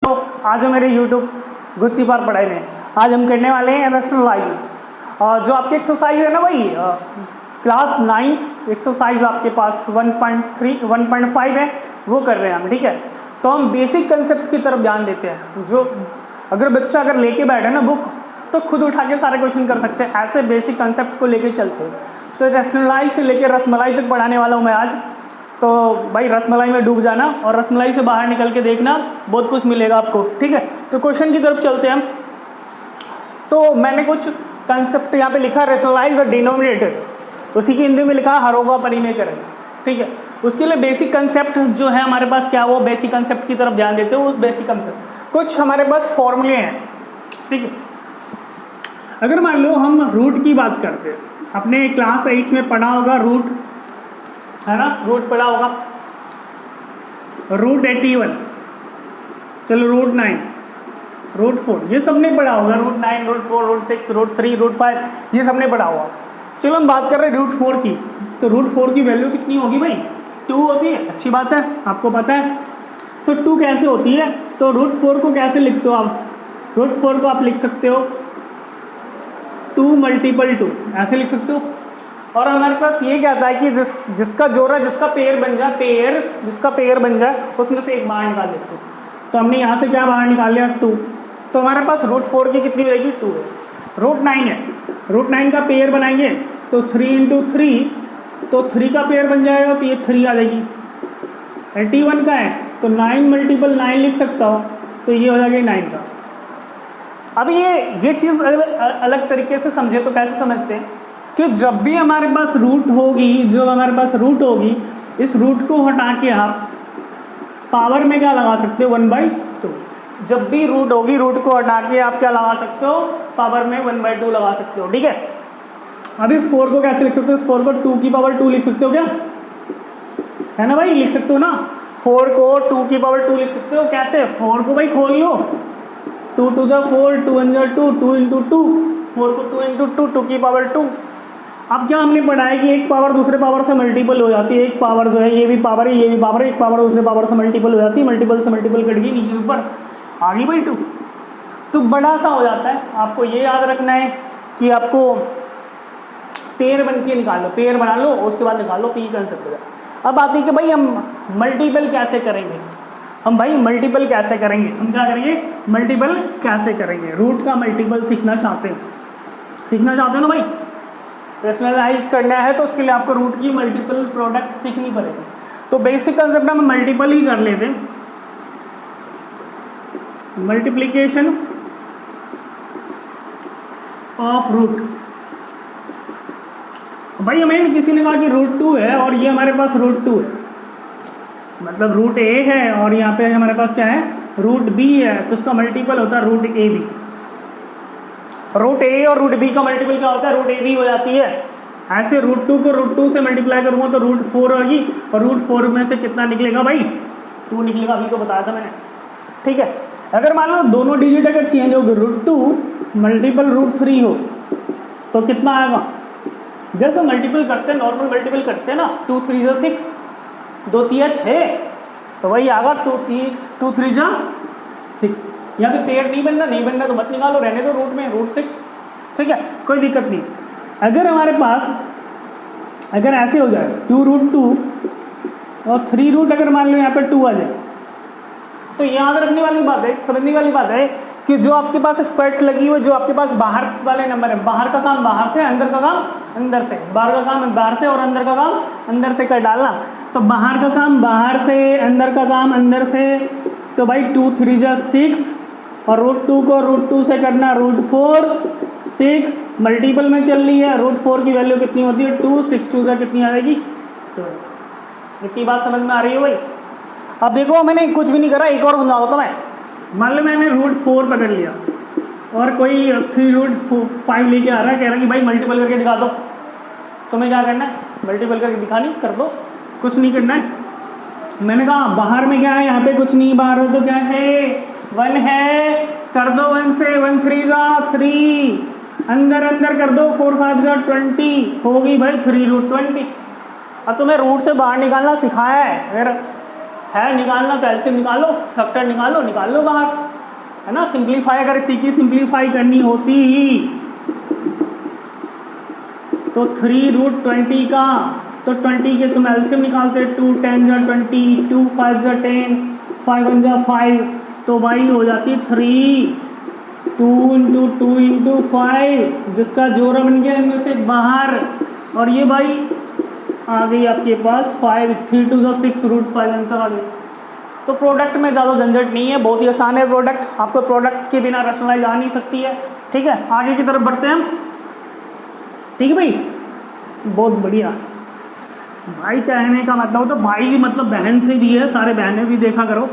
तो आज हम मेरे यूट्यूब गुच्ची पार पढ़ाई में आज हम करने वाले हैं रैशनलाइज। और जो आपकी एक्सरसाइज है ना भाई, क्लास 9 एक्सरसाइज आपके पास 1.3 1.5 है, वो कर रहे हैं हम। ठीक है, तो हम बेसिक कंसेप्ट की तरफ ध्यान देते हैं। जो अगर बच्चा लेके बैठे ना बुक, तो खुद उठा के सारे क्वेश्चन कर सकते हैं। ऐसे बेसिक कंसेप्ट को लेके चलते हैं। तो रैशनलाइज से लेकर रसमलाई तक पढ़ाने वाला हूँ मैं आज। तो भाई रसमलाई में डूब जाना और रसमलाई से बाहर निकल के देखना, बहुत कुछ मिलेगा आपको। ठीक है, तो क्वेश्चन की तरफ चलते हैं हम। तो मैंने कुछ कंसेप्ट यहाँ पे लिखा, रैशनलाइज और डिनोमिनेटर, उसी की हिंदी में लिखा हरों का परिमेयकरण। ठीक है, उसके लिए बेसिक कंसेप्ट जो है हमारे पास क्या, वो बेसिक कंसेप्ट की तरफ ध्यान देते हो। उस बेसिक कंसेप्ट कुछ हमारे पास फॉर्मूले हैं। ठीक है, अगर मान लो हम रूट की बात करते हैं, अपने क्लास 8 में पढ़ा होगा रूट, है ना, रूट पढ़ा होगा, रूट 81, चलो रूट 9, रूट 4, ये सब नहीं पढ़ा होगा। Root 9, root 4, root 6, root 3, root 5, ये सब नहीं पढ़ा होगा। चलो हम बात कर रहे हैं रूट 4 की। तो रूट 4 की वैल्यू कितनी होगी भाई? 2 होती है। अच्छी बात है, आपको पता है। तो 2 कैसे होती है? तो रूट 4 को कैसे लिखते हो आप? रूट 4 को आप लिख सकते हो 2 मल्टीपल 2, ऐसे लिख सकते हो। और हमारे पास ये कहता है कि जिसका जोड़ा, जिसका पेयर बन जाए, जिसका पेयर बन जाए उसमें से एक बाहर निकाल देते हो। तो हमने यहाँ से क्या बाहर निकाल लिया? 2। तो हमारे पास रूट 4 की कितनी रहेगी? 2 है। रूट 9 है, रूट 9 का पेयर बनाएंगे तो 3 × 3, तो 3 का पेयर बन जाएगा, तो ये 3 आ जाएगी। 81 का है तो 9 मल्टीपल 9 लिख सकता हो, तो ये हो जाएगा 9 का। अब ये चीज़ अलग तरीके से समझे तो कैसे समझते हैं कि जब भी हमारे पास रूट होगी, इस रूट को हटा के आप पावर में क्या लगा सकते हो? 1/2। जब भी रूट होगी, रूट को हटा के आप क्या लगा सकते हो? पावर में 1/2 लगा सकते हो। ठीक है, अब इस 4 को कैसे लिख सकते हो? इस 4 को 2 की पावर 2 लिख सकते हो क्या? है ना भाई, लिख सकते हो ना। 4 को 2 की पावर 2 लिख सकते हो। कैसे? 4 को भाई खोल लो, 2 × 2 = 4, 2 × 2, 2 × 2, 4 को 2 × 2, 2 की पावर 2। अब क्या हमने पढ़ा है कि एक पावर दूसरे पावर से मल्टीपल हो जाती है। एक पावर जो है, ये भी पावर है, ये भी पावर है, एक पावर दूसरे पावर से मल्टीपल हो जाती है। मल्टीपल से मल्टीपल कट गई, नीचे ऊपर आ गई भाई 2, तो बड़ा सा हो जाता है। आपको ये याद रखना है कि आपको पेयर बन के निकालो, पेयर बना लो, उसके बाद निकालो, पी कंसेप्ट हो जाए। अब आती है कि भाई हम मल्टीपल कैसे करेंगे? हम मल्टीपल कैसे करेंगे? हम क्या करेंगे? मल्टीपल कैसे करेंगे? रूट का मल्टीपल सीखना चाहते हो ना भाई? रैशनलाइज करना है तो उसके लिए आपको रूट की मल्टीपल प्रोडक्ट सीखनी पड़ेगी। तो बेसिक कंसेप्ट हम मल्टीपल ही कर लेते हैं। Multiplication of root. भाई हमें किसी ने कहा कि रूट 2 है और ये हमारे पास रूट 2 है, मतलब रूट a है और यहाँ पे हमारे पास क्या है? रूट b है, तो उसका मल्टीपल होता है रूट ab। रूट a और रूट b का मल्टीपल क्या होता है? रूट ab हो जाती है। ऐसे रूट 2 को रूट 2 से मल्टीप्लाई करूँगा तो रूट 4 होगी, और रूट 4 में से कितना निकलेगा भाई? 2 निकलेगा, अभी तो बताया था मैंने। ठीक है, अगर मान लो दोनों डिजिट अगर चेंज हो गए, रूट 2 मल्टीपल रूट 3 हो, तो कितना आएगा? जैसे मल्टीपल करते हैं, नॉर्मल मल्टीपल करते हैं ना, 2 × 3 = 6, 2 × 3 = 6, तो वही आएगा 2 × 3 = 6। या फिर पेयर नहीं बनना तो मत निकालो, रहने दो रूट में, रूट 6। ठीक है, कोई दिक्कत नहीं। अगर हमारे पास अगर ऐसे हो जाए 2 √ 2 और 3 रूट अगर मान लो यहाँ पर 2 आ जाए, तो याद रखने वाली बात है, समझने वाली बात है कि जो आपके पास स्क्वायर्स लगी हुई, जो आपके पास बाहर वाले नंबर है, बाहर का काम बाहर से, अंदर का काम अंदर से, बाहर का काम बाहर से और अंदर का काम अंदर से कर डालना। तो बाहर का काम बाहर से, अंदर का काम अंदर से, तो भाई 2 × 3 = 6, और रूट 2 को रूट 2 से करना रूट 4, 6 मल्टीपल में चल रही है। रूट 4 की वैल्यू कितनी होती है? 2, 6 × 2 = कितनी आ जाएगी? 2। इतनी बात समझ में आ रही है भाई? अब देखो मैंने कुछ भी नहीं करा, एक और समझा देता मैं। मान लो मैंने रूट 4 पकड़ लिया और कोई 3 √ 5 लेके आ रहा है, कह रहा है कि भाई मल्टीपल करके दिखा दो। तुम्हें क्या करना है? मल्टीपल करके दिखानी, कर दो, कुछ नहीं करना है। मैंने कहा बाहर में क्या है? यहाँ पे कुछ नहीं, बाहर हो तो क्या है? 1 है, कर दो 1 से, 1 × 3 = 3, अंदर कर दो, 4 × 5 = 20, होगी भाई 3 √ 20। अब तुम्हें रूट से बाहर निकालना सिखाया है, फिर है निकालना तो एलसीएम निकालो, फैक्टर निकाल लो बाहर, है ना। सिंप्लीफाई अगर इसी की सिंप्लीफाई करनी होती तो 3√20 का, तो 20 के तुम एलसीएम निकालते, 2 10 जा 20, 2 5 जा 10, 5 1 जा 5, तो भाई हो जाती 3, 2 × 2 × 5, जिसका जोड़ा बन गया इनमें से बाहर, और ये भाई आ गई आपके पास 5, 3 2 6 √5 आंसर आ गई। तो प्रोडक्ट में ज़्यादा झंझट नहीं है, बहुत ही आसान है प्रोडक्ट, आपको प्रोडक्ट के बिना रैशनलाइज आ नहीं सकती है। ठीक है, आगे की तरफ बढ़ते हैं हम। ठीक है भाई, बहुत बढ़िया। भाई कहने का मतलब, तो भाई मतलब बहन से भी है, सारे बहनें भी देखा करो,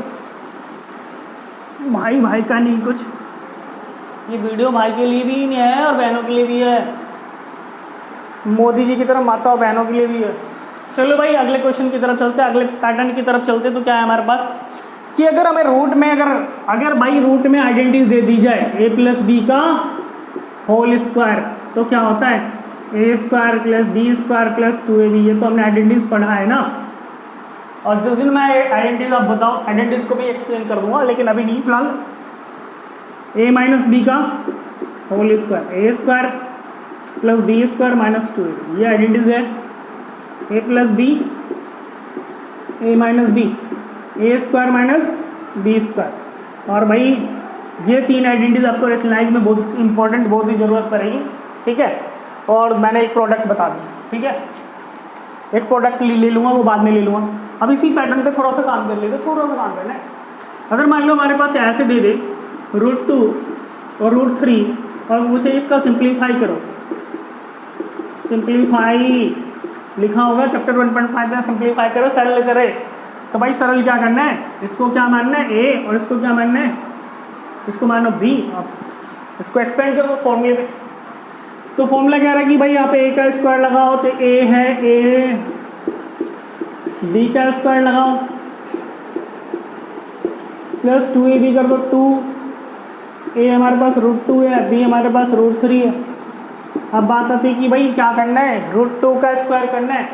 भाई भाई का नहीं कुछ, ये वीडियो भाई के लिए भी नहीं है और बहनों के लिए भी है, मोदी जी की तरफ माता और बहनों के लिए भी है। चलो भाई अगले क्वेश्चन की तरफ चलते हैं, अगले पैटर्न की तरफ चलते। तो क्या है हमारे पास कि अगर हमें रूट में अगर भाई रूट में आइडेंटिटी दे दी जाए a + b का होल स्क्वायर, तो क्या होता है a² + b² + 2ab। ये तो हमने आइडेंटिटीज पढ़ा है ना, और जिस दिन मैं आइडेंटिटीज आप बताओ, आइडेंटिटीज को भी एक्सप्लेन कर दूंगा, लेकिन अभी नहीं, फिलहाल a - b का whole square, a² + b² - 2ab, ये आइडेंटिटीज है। a + b, a - b, a² - b², और भाई ये तीन आइडेंटिटीज आपको रैशनलाइज में बहुत इंपॉर्टेंट, बहुत ही ज़रूरत पड़ेगी। ठीक है, और मैंने एक प्रोडक्ट बता दी। ठीक है, एक प्रोडक्ट ले लूँगा, वो बाद में ले लूँगा। अब इसी पैटर्न पे थोड़ा सा काम कर लेते, थोड़ा सा काम करना है। अगर मान लो हमारे पास ऐसे दे दे √2 और √3 और मुझे इसका सिंप्लीफाई करो, सिंप्लीफाई लिखा होगा चैप्टर 1.5 में, सिंप्लीफाई करो, सरल करे। तो भाई सरल क्या करना है, इसको क्या मानना है a और इसको क्या मानना है, इसको मानो b। आप इसको एक्सपेंड करो फॉर्मूले में। तो फॉर्मूला कह रहा है कि भाई यहाँ पे a का स्क्वायर लगाओ तो a है a, b का स्क्वायर लगाओ प्लस 2ab कर दो 2, a हमारे पास √2 है, b हमारे पास √3 है। अब बात आती है कि भाई क्या करना है, √2 का स्क्वायर करना है,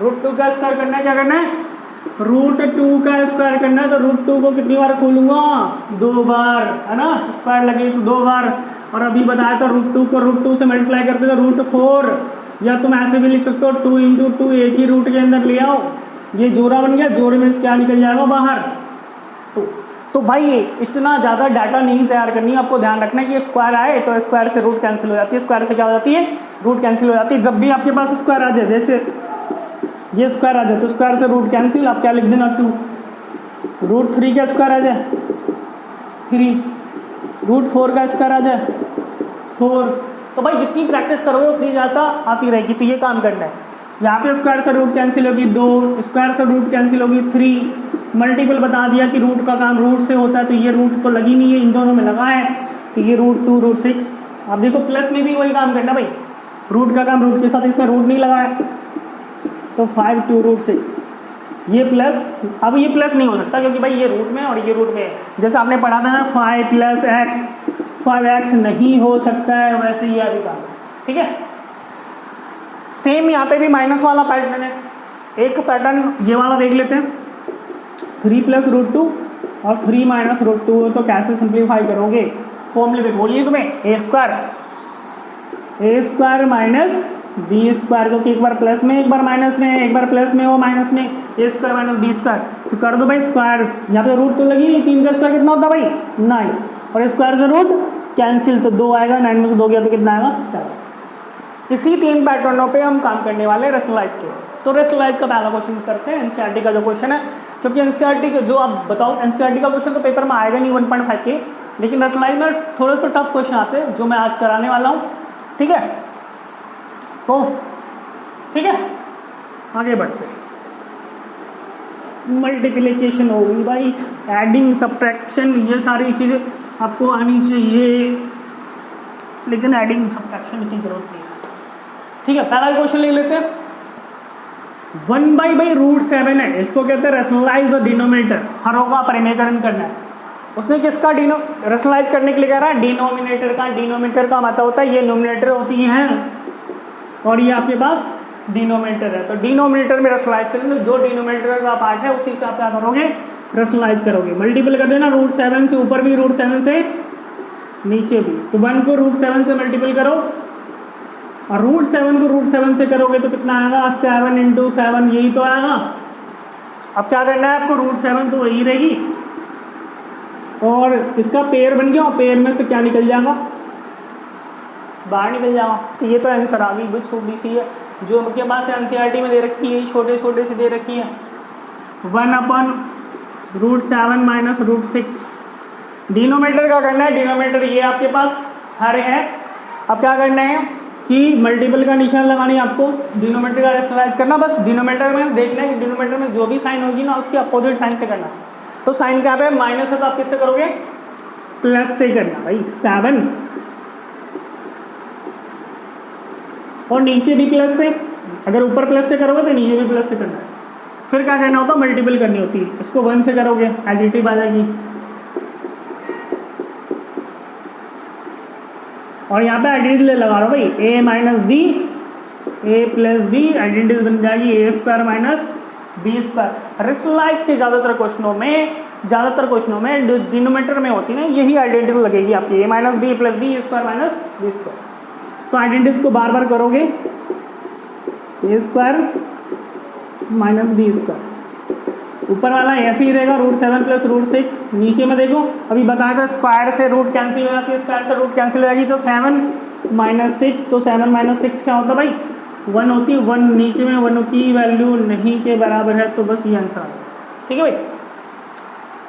√2 का स्क्वायर करना है, क्या करना है √2 का स्क्वायर करना है। तो √2 को कितनी बार खोलूंगा, 2 बार, है ना, स्क्वायर लगे तो 2 बार। और अभी बताया था √2 को √2 से मल्टीप्लाई करते तो √4, या तुम ऐसे भी लिख सकते हो 2 × 2, एक ही रूट के अंदर ले आओ, ये जोड़ा बन गया, जोड़े में से क्या निकल जाएगा बाहर 2। तो भाई इतना ज़्यादा डाटा नहीं तैयार करनी है, आपको ध्यान रखना है कि स्क्वायर आए तो स्क्वायर से रूट कैंसिल हो जाती है, स्क्वायर से क्या हो जाती है, रूट कैंसिल हो जाती है। जब भी आपके पास स्क्वायर आ जाए, जैसे ये स्क्वायर आ जाए तो स्क्वायर से रूट कैंसिल, आप क्या लिख देना 2, √3 का स्क्वायर आ जाए 3, √4 का स्क्वायर आ जाए 4। तो भाई जितनी प्रैक्टिस करोगे उतनी ज़्यादा आती रहेगी। तो ये काम करना है, यहाँ पे स्क्वायर से रूट कैंसिल होगी 2, स्क्वायर से रूट कैंसिल होगी 3, मल्टीपल बता दिया कि रूट का काम रूट से होता है, तो ये रूट तो लगी नहीं है, इन दोनों में लगा है, तो ये √2 √6। अब देखो प्लस में भी वही काम करना भाई, रूट का काम रूट के साथ, इसमें रूट नहीं लगा है, तो 5 2 √6, ये प्लस। अब ये प्लस नहीं हो सकता क्योंकि भाई ये रूट में और ये रूट में है, जैसे आपने पढ़ा था ना 5 + x, 5x नहीं हो सकता है, वैसे ही अभी काम। ठीक है, सेम यहाँ पे भी माइनस वाला पैटर्न है। एक पैटर्न ये वाला देख लेते हैं, 3 + √2 और 3 - √2, तो कैसे सिंप्लीफाई करोगे, फॉर्मूले पे बोलिए तुम्हें, a² b², क्योंकि एक बार प्लस में एक बार माइनस में, एक बार प्लस में वो माइनस में, a² - b²। तो कर दो भाई स्क्वायर, यहाँ पे रूट तो लगी नहीं, 3 का स्क्वायर कितना होता है भाई 9, और स्क्वायर से रूट कैंसिल, तो 2 आएगा, 9 में से 2 गया तो कितना आएगा 7। इसी 3 पैटर्नों पे हम काम करने वाले हैं रैशनलाइज के। तो रैशनलाइज का पहला क्वेश्चन करते हैं, एनसीईआरटी का जो क्वेश्चन है, क्योंकि एनसीईआरटी का जो आप बताओ, एनसीईआरटी का क्वेश्चन तो पेपर में आएगा नहीं 1.5 के, लेकिन रैशनलाइज में थोड़े से टफ क्वेश्चन आते हैं जो मैं आज कराने वाला हूँ। ठीक है, तो ठीक है आगे बढ़ते हैं। मल्टीप्लिकेशन हो गई भाई, एडिंग सब्ट्रैक्शन, ये सारी चीज़ें आपको आनी चाहिए, लेकिन एडिंग सब्ट्रैक्शन की जरूरत नहीं है। ठीक है, पहला क्वेश्चन ले लेते हैं। 1/√7 है, इसको कहते हैं रैशनलाइज द डिनोमिनेटर, हरों का परिमेयकरण करना है। उसने किसका रैशनलाइज करने के लिए कह रहा है, डिनोमिनेटर का। डिनोमिनेटर का मतलब होता है ये नोमिनेटर होती हैं और ये आपके पास डिनोमिनेटर है, तो डिनोमिनेटर में रैशनलाइज करेंगे, जो डिनोमिनेटर का पार्ट है उसी से आप क्या करोगे, रैशनलाइज करोगे। मल्टीपल कर देना, √7 से ऊपर भी, √7 से नीचे भी, तो 1 को √7 से मल्टीपल करो और √7 को √7 से करोगे तो कितना आएगा, 7 × 7, यही तो आएगा। अब क्या करना है आपको, √7 तो वही रहेगी और इसका पेयर बन गया और पेयर में से क्या निकल जाएगा, बाहर निकल जाएगा। तो ये तो आंसर आ गई, बहुत छोटी सी है जो उनके पास एनसीईआरटी में दे रखी है, छोटे छोटे से दे रखी है। 1/√7 माइनस √6। डिनोमिनेटर का करना है, डिनोमिनेटर ये आपके पास हर है। अब क्या करना है कि मल्टीपल का निशान लगानी है आपको, डिनोमिनेटर का रैशनलाइज करना, बस डिनोमिनेटर में देखना है कि डिनोमिनेटर में जो भी साइन होगी ना उसके अपोजिट साइन से करना। तो साइन क्या पे माइनस है तो आप किससे करोगे, प्लस से करना भाई, 7 और नीचे भी प्लस से, अगर ऊपर प्लस से करोगे तो नीचे भी प्लस से करना है। फिर क्या करना होता है, मल्टीपल करनी होती है, इसको 1 से करोगे एडिटिव आ जाएगी और यहाँ पे आइडेंटिटी लगा रहा भाई, a minus b, a plus b, identity बन जाएगी a² माइनस b²। रैशनलाइज के ज़्यादातर क्वेश्चनों में जो डिनोमिनेटर में होती है ना यही आइडेंटिटी लगेगी आपकी, a minus b plus b² minus b²। तो आइडेंटिटी को बार बार करोगे, a² माइनस b², ऊपर वाला ऐसे ही रहेगा, √7 प्लस √6। नीचे में देखो अभी बताया था स्क्वायर से रूट कैंसिल हो जाती है, स्क्वायर से रूट कैंसिल हो जाएगी तो 7 माइनस 6, तो 7 माइनस 6 क्या होता है भाई, 1 होती है। 1 नीचे में 1 की वैल्यू नहीं के बराबर है, तो बस ये आंसर है। ठीक है भाई,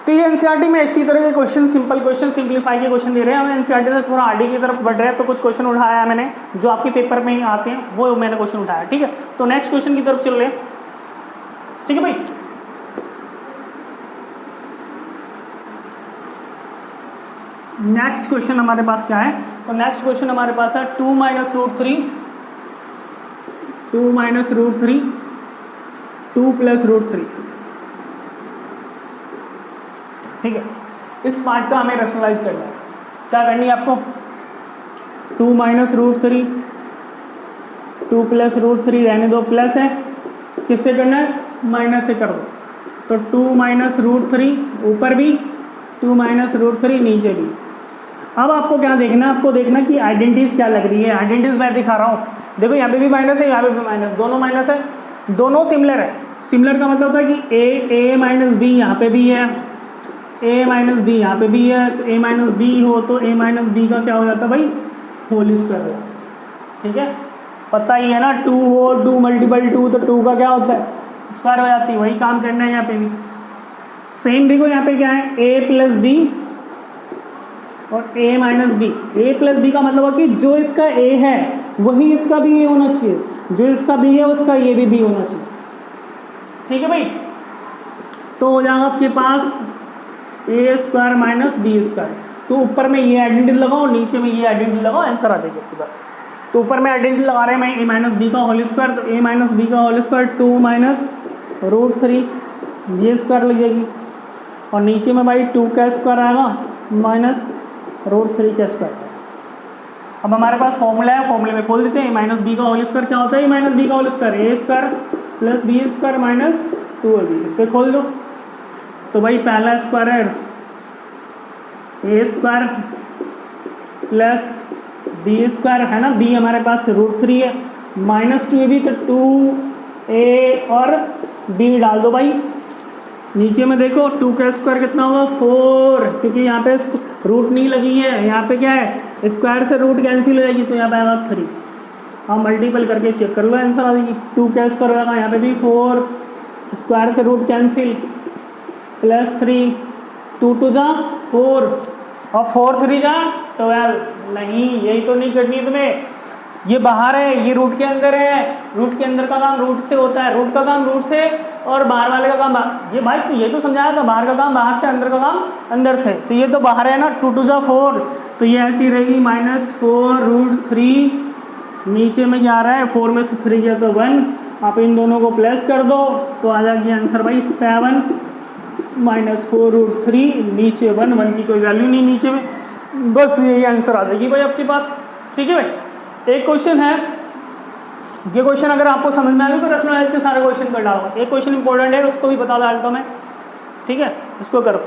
तो ये एनसीईआरटी में इसी तरह के क्वेश्चन, सिंपल क्वेश्चन, सिंप्लीफाई के क्वेश्चन दे रहे हैं। हम एनसीईआरटी से थोड़ा आगे की तरफ बढ़ रहे हैं तो कुछ क्वेश्चन उठाया है मैंने जो आपके पेपर में ही आते हैं, वो मैंने क्वेश्चन उठाया। ठीक है, तो नेक्स्ट क्वेश्चन की तरफ चल रहे हैं। ठीक है भाई, नेक्स्ट क्वेश्चन हमारे पास क्या है, तो नेक्स्ट क्वेश्चन हमारे पास है 2 माइनस √3, 2 माइनस √3, 2 प्लस √3। ठीक है, इस पार्ट का हमें रैशनलाइज करना है। क्या करनी है आपको, 2 माइनस √3, 2 प्लस √3 रहने दो, प्लस है, किससे करना है, माइनस से कर दो। तो 2 माइनस √3 ऊपर भी, 2 माइनस √3 नीचे भी। अब आपको क्या देखना है, आपको देखना कि आइडेंटिटीज क्या लग रही है। आइडेंटिटीज मैं दिखा रहा हूँ, देखो यहाँ पे भी माइनस है, यहाँ पे भी माइनस, दोनों माइनस है, दोनों सिमिलर है। सिमिलर का मतलब होता है कि a माइनस बी यहाँ पे भी है, a माइनस बी यहाँ पे भी है, तो a माइनस बी हो तो a माइनस बी का क्या हो जाता है भाई, होल स्क्वायर हो। ठीक है, पता ही है ना, 2 हो, 2 मल्टीपल 2 तो 2 का क्या होता है, स्क्वायर हो जाती है। वही काम करना है यहाँ पे भी। सेम देखो यहाँ पे क्या है, a प्लस बी और a minus b. a plus b का मतलब है कि जो इसका a है वही इसका भी a होना चाहिए, जो इसका b है उसका ये भी b होना चाहिए। ठीक है भाई, तो हो जाएगा आपके पास a² माइनस b²। तो ऊपर में ये आइडेंटिटी लगाओ, नीचे में ये आइडेंटिटी लगाओ, आंसर आ जाएगी आपके पास। तो ऊपर में आइडेंटिटी लगा रहे हैं मैं a माइनस बी का होल स्क्वायर, तो a माइनस बी का होल स्क्वायर 2 माइनस √3 b² लग जाएगी और नीचे में भाई 2 का स्क्वायर आएगा माइनस √3 का स्क्वायर। अब हमारे पास फॉर्मूला है, फॉर्मूले में खोल देते हैं। a माइनस बी का होल स्क्वायर क्या होता है, a माइनस बी का whole square a² plus b² minus 2ab। इस पर खोल दो तो भाई पहला स्क्वायर है a² प्लस b² है ना, b हमारे पास √3 है, माइनस 2ab, तो 2a और b डाल दो भाई। नीचे में देखो 2 का स्क्वायर कितना होगा 4, क्योंकि यहाँ पे रूट नहीं लगी है, यहाँ पे क्या है स्क्वायर से रूट कैंसिल हो जाएगी, तो यहाँ पे आएगा 3। हम मल्टीपल करके चेक कर लो, आंसर आ जाएगी। 2 का स्क्वायर होगा, यहाँ पे भी 4, स्क्वायर से रूट कैंसिल, प्लस 3, 2 2 जा 4 और 4 3 जा 12। नहीं, यही तो नहीं करनी है तुम्हें, ये बाहर है, ये रूट के अंदर है। रूट के अंदर का काम रूट से होता है, रूट का काम रूट से और बाहर वाले का काम ये भाई तो ये तो समझाया था, बाहर का काम बाहर से, अंदर का काम अंदर से। तो ये तो बाहर है ना, 2 2 जा 4, तो ये ऐसी रहेगी -4√3। नीचे में क्या आ रहा है, 4 में से 3 गया तो 1। आप इन दोनों को प्लस कर दो तो आ जाएगी आंसर भाई 7 -4√3। नीचे 1 की कोई वैल्यू नहीं नीचे में, बस यही आंसर आ जाएगी भाई आपके पास। ठीक है भाई, एक क्वेश्चन है ये क्वेश्चन अगर आपको समझ में आ गया तो रैशनलाइज के सारे क्वेश्चन कर डालो। एक क्वेश्चन इंपॉर्टेंट है, उसको भी बता डालता हूँ मैं, ठीक है, इसको करो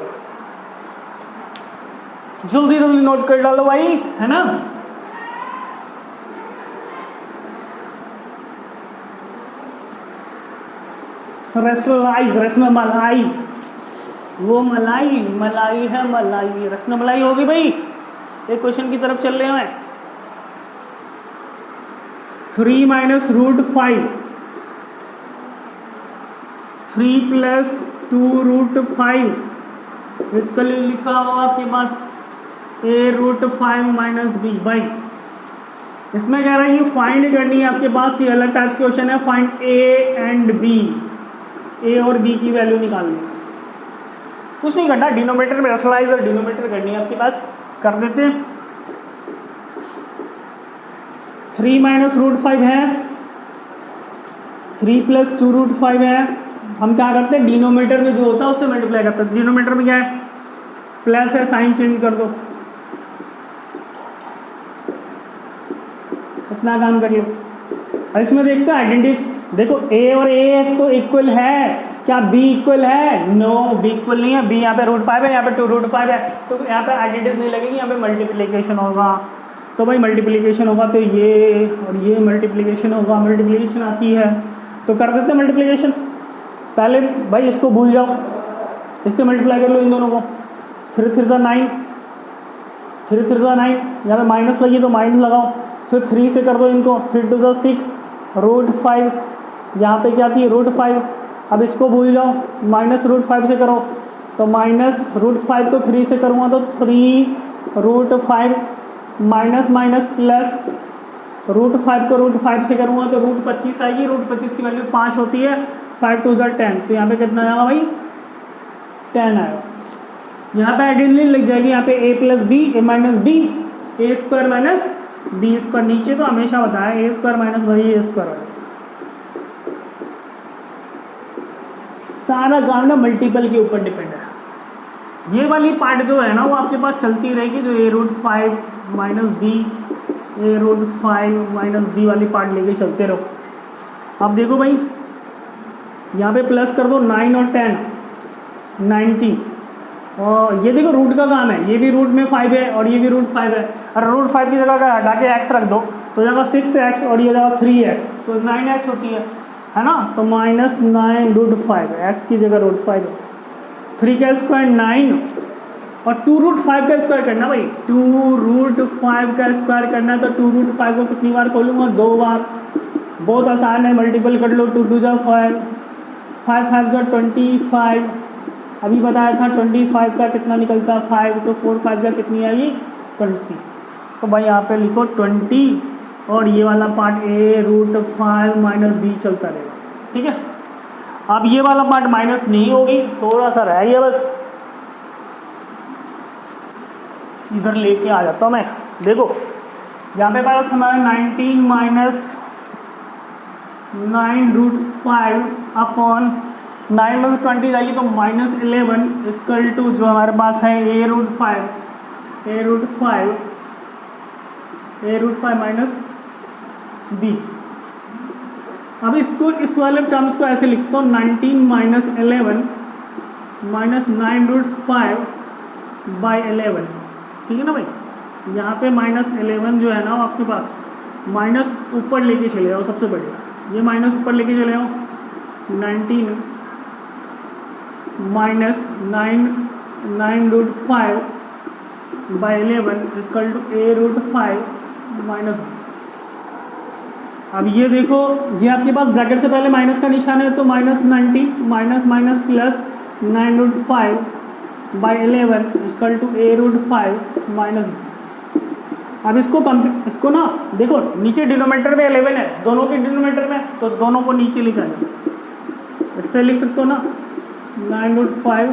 जल्दी जल्दी नोट कर डालो भाई, है ना। रसमलाई, रसमलाई, वो मलाई, मलाई है मलाई, रसमलाई होगी भाई। एक क्वेश्चन की तरफ चल रहे हैं। 3 माइनस रूट 5, 3 प्लस 2 रूट 5, इसका लिए लिखा हुआ आपके पास ए रूट 5 माइनस बी। भाई इसमें कह रहा है ये फाइंड करनी है आपके पास, ये अलग टाइप क्वेश्चन है, फाइंड ए एंड बी, ए और बी की वैल्यू निकालनी। कुछ नहीं करना, डिनोमिनेटर में रैशनलाइज और डिनोमिनेटर करनी है आपके पास, कर देते हैं। 3 माइनस रूट 5 है, 3 प्लस 2 रूट 5 है। हम क्या करते हैं, डिनोमिनेटर में जो होता है उससे मल्टीप्लाई करते हैं। डिनोमिनेटर में क्या है, प्लस है, साइन चेंज कर दो, इतना काम कर लो। और इसमें देखते हैं आइडेंटिटीज, देखो ए और ए तो इक्वल है, क्या बी इक्वल है, नो बी इक्वल नहीं है। बी यहाँ पे रूट 5 है, यहाँ पे 2 रूट 5 है, तो यहाँ पे आइडेंटिटीज नहीं लगेगी, यहाँ पे मल्टीप्लिकेशन होगा। तो भाई मल्टीप्लिकेशन होगा तो ये और ये मल्टीप्लिकेशन होगा, मल्टीप्लिकेशन आती है तो कर देते हैं मल्टीप्लिकेशन। पहले भाई इसको भूल जाओ, इससे मल्टीप्लाई कर लो इन दोनों को। 3 3 9, 3 3 9, यहाँ पे माइनस लगी तो माइनस लगाओ, फिर 3 से कर दो इनको, 3 2 6 रूट 5, यहाँ पे क्या थी रूट 5। अब इसको भूल जाओ, माइनस रूट 5 से करो तो माइनस रूट 5 को 3 से करूँगा तो 3 root 5 minus minus plus root 5 को रूट 5 से करूँगा तो रूट 25 आएगी। रूट 25 की वैल्यू 5 होती है, 5 2 10, तो यहाँ पे कितना आएगा भाई 10 आएगा। यहाँ पे आइडेंटिटी लिख जाएगी, यहाँ पे ए प्लस बी, ए माइनस बी, ए स्क्वायर माइनस बी स्क्वायर। नीचे तो हमेशा बताया ए स्क्वायर माइनस वही ए स्क्वायर। सारा काम ना मल्टीपल के ऊपर डिपेंड है। ये वाली पार्ट जो है ना वो आपके पास चलती रहेगी, जो ए रूट 5 माइनस बी, ए रूट 5 माइनस बी वाली पार्ट लेके चलते रहो। अब देखो भाई यहाँ पे प्लस कर दो 9 और 10 90, और ये देखो रूट का काम है, ये भी रूट में 5 है और ये भी रूट 5 है। और रूट 5 की जगह हटा के x रख दो तो जगह 6x और ये जगह 3x, तो 9x होती है ना। तो माइनस 9 रूट 5, x की जगह रूट 5, 3 का स्क्वायर 9 और 2 रूट 5 का स्क्वायर करना भाई, 2 रूट 5 का स्क्वायर करना है तो 2 रूट 5 को कितनी बार खोलूँगा, 2 बार। बहुत आसान है, मल्टीपल कर लो, 2 2 जा 5, 5 5 जा 25। अभी बताया था 25 का कितना निकलता 5, तो 4 5 का कितनी आएगी 20। तो भाई यहाँ पे लिखो 20 और ये वाला part a root 5 minus b चलता रहेगा, ठीक है। अब ये वाला पार्ट माइनस नहीं होगी, थोड़ा सा रह गया बस, इधर लेके आ जाता हूँ मैं। देखो यहाँ पे पास हमारा 19 माइनस 9 रूट 5 अपॉन 9 में से 20 जाएगी तो माइनस 11 इक्वल टू जो हमारे पास है ए रूट 5, ए रूट 5 माइनस बी। अब इसको इस वाले टर्म्स को ऐसे लिखता हूँ 19 माइनस 11 माइनस 9 रूट 5 बाई 11, ठीक है ना भाई। यहाँ पे माइनस 11 जो है ना आपके पास माइनस ऊपर लेके चले जाओ, सबसे बढ़िया ये माइनस ऊपर लेके चले जाओ, 19 minus 9 root 5 by 11 equal to a root 5 minus. अब ये देखो ये आपके पास ब्रैकेट से पहले माइनस का निशान है तो minus 90 minus minus plus 9 root 5 by 11 equal to a root 5 minus. अब इसको ना देखो नीचे डिनोमिनेटर में 11 है, दोनों के डिनोमिनेटर में, तो दोनों को नीचे लिखा जाए, इससे लिख सकते हो ना 9 root 5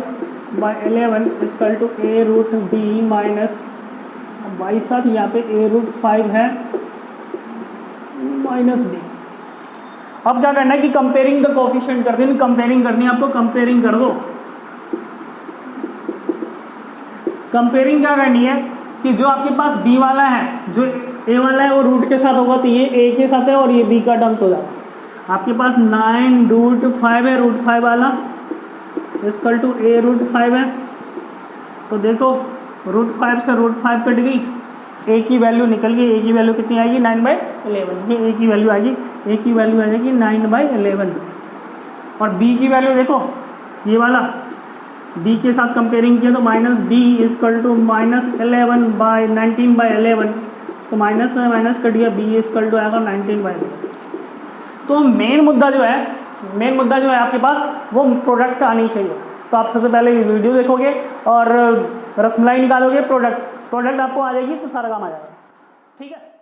by 11 equal to a root b minus, by साथ यहाँ पे ए रूट 5 है माइनस बी। अब क्या करना है कि कंपेयरिंग द कोफिशिएंट कर दें, कंपेयरिंग करनी है आपको, कंपेयरिंग कर दो। कंपेयरिंग क्या करनी है कि जो आपके पास बी वाला है, जो ए वाला है वो रूट के साथ होगा तो ये ए के साथ है और ये बी का टर्म्स हो जाएगा। आपके पास 9√5 है, √5 वाला इक्वल टू ए √5 है। तो देखो √5 से √5 कट गई, ए की वैल्यू निकल गई। ए की वैल्यू कितनी आएगी 9/11, ये ए की वैल्यू आएगी, ए की वैल्यू आ जाएगी 9/11। और बी की वैल्यू देखो ये वाला बी के साथ कंपेयरिंग किया तो माइनस बी इक्वल टू -11/19/11, तो माइनस में माइनस कट गया, बी इक्वल टू आएगा 19/11। तो मेन मुद्दा जो है आपके पास वो प्रोडक्ट आनी चाहिए। तो आप सबसे पहले ये वीडियो देखोगे और रसमलाई निकालोगे, प्रोडक्ट आपको आ जाएगी तो सारा काम आ जाएगा। ठीक है।